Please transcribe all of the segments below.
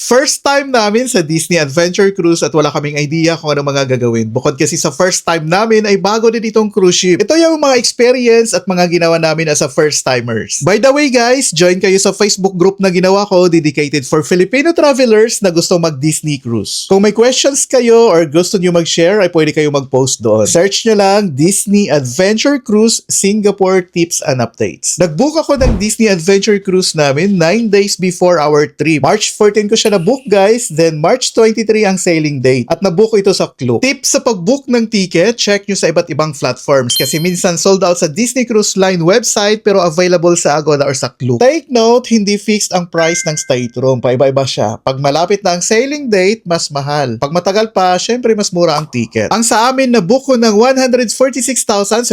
First time namin sa Disney Adventure Cruise at wala kaming idea kung ano mga gagawin. Bukod kasi sa first time namin ay bago din itong cruise ship. Ito yung mga experience at mga ginawa namin as a first timers. By the way guys, join kayo sa Facebook group na ginawa ko dedicated for Filipino travelers na gusto mag-Disney Cruise. Kung may questions kayo or gusto nyo mag-share ay pwede kayo mag-post doon. Search nyo lang Disney Adventure Cruise Singapore Tips and Updates. Nag-book ako ng Disney Adventure Cruise namin 9 days before our trip. March 14 ko siya na-book guys, then March 23 ang sailing date at na-book ko ito sa Klook. Tip sa pag-book ng ticket, check nyo sa iba't ibang platforms kasi minsan sold out sa Disney Cruise Line website pero available sa Agoda or sa Klook. Take note, hindi fixed ang price ng stateroom, paiba-iba siya. Pag malapit na ang sailing date, mas mahal. Pag matagal pa, syempre mas mura ang ticket. Ang sa amin, na-book ko ng 146,775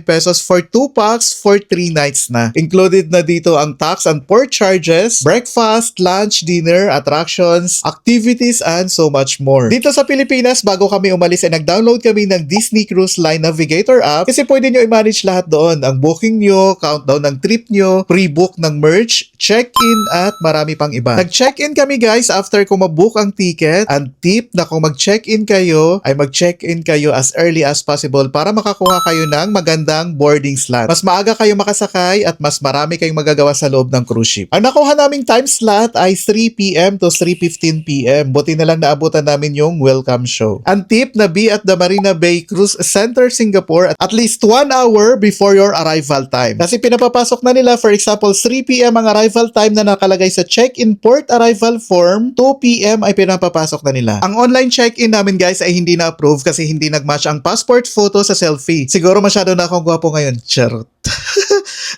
pesos for 2 packs for 3 nights na. Included na dito ang tax and port charges, breakfast, lunch, dinner, attractions, activities, and so much more. Dito sa Pilipinas, bago kami umalis ay nag-download kami ng Disney Cruise Line Navigator app kasi pwede nyo i-manage lahat doon. Ang booking nyo, countdown ng trip nyo, pre-book ng merch, check-in, at marami pang iba. Nag-check-in kami guys after ko mabook ang ticket. Ang tip na kung mag-check-in kayo, ay mag-check-in kayo as early as possible para makakuha kayo ng magandang boarding slot. Mas maaga kayo makasakay at mas marami kayong magagawa sa loob ng cruise ship. Ang nakuha naming time slot ay 3 p.m. to 3:15 p.m. Buti na lang naabutan namin yung welcome show. Ang tip na be at the Marina Bay Cruise Center, Singapore at least 1 hour before your arrival time. Kasi pinapapasok na nila, for example, 3 p.m. ang arrival time na nakalagay sa check-in port arrival form, 2 p.m. ay pinapapasok na nila. Ang online check-in namin guys ay hindi na-approve kasi hindi nag-match ang passport photo sa selfie. Siguro masyado na akong gwapo ngayon. Charot.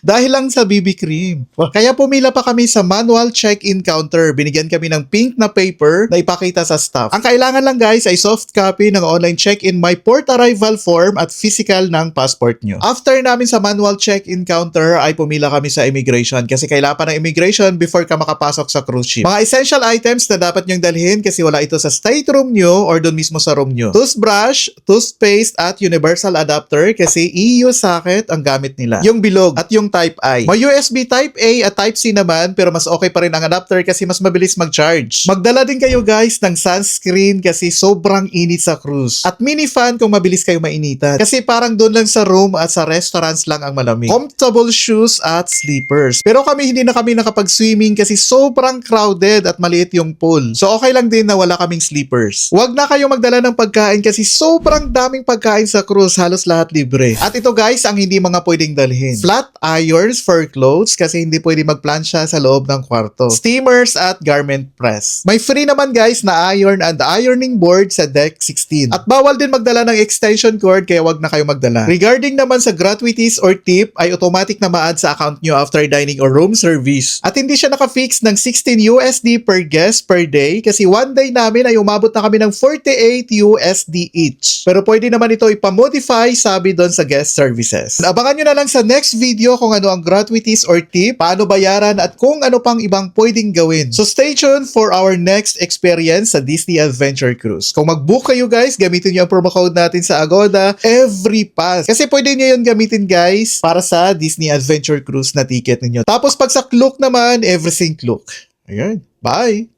Dahil lang sa BB cream. Kaya pumila pa kami sa manual check-in counter. Binigyan kami ng pink na paper na ipakita sa staff. Ang kailangan lang guys ay soft copy ng online check-in my port arrival form at physical ng passport nyo. After namin sa manual check-in counter ay pumila kami sa immigration kasi kailangan pa ng immigration before ka makapasok sa cruise ship. Mga essential items na dapat nyong dalhin kasi wala ito sa stateroom nyo or doon mismo sa room nyo. Toothbrush, toothpaste at universal adapter kasi EU socket ang gamit nila. Yung bilog at yung Type I. May USB Type A at Type C naman pero mas okay pa rin ang adapter kasi mas mabilis mag-charge. Magdala din kayo guys ng sunscreen kasi sobrang init sa cruise. At mini fan kung mabilis kayo mainitan. Kasi parang doon lang sa room at sa restaurants lang ang malamig. Comfortable shoes at slippers. Pero kami hindi na kami nakapag-swimming kasi sobrang crowded at maliit yung pool. So okay lang din na wala kaming slippers. Huwag na kayo magdala ng pagkain kasi sobrang daming pagkain sa cruise. Halos lahat libre. At ito guys ang hindi mga pwedeng dalhin. Flat irons for clothes kasi hindi pwede magplansya sa loob ng kwarto. Steamers at garment press. May free naman guys na iron and ironing board sa deck 16. At bawal din magdala ng extension cord kaya wag na kayo magdala. Regarding naman sa gratuities or tip ay automatic na ma-add sa account nyo after dining or room service. At hindi siya naka-fix ng 16 USD per guest per day kasi one day namin ay umabot na kami ng 48 USD each. Pero pwede naman ito ipamodify sabi doon sa guest services. Abangan nyo na lang sa next video kung ano ang gratuities or tip, paano bayaran at kung ano pang ibang pwedeng gawin. So stay tuned for our next experience sa Disney Adventure Cruise. Kung mag-book kayo guys, gamitin nyo ang promo code natin sa Agoda, EveryPass. Kasi pwede nyo yun gamitin guys para sa Disney Adventure Cruise na ticket ninyo. Tapos pag sa Klook naman, everything Klook. Ayan. Bye!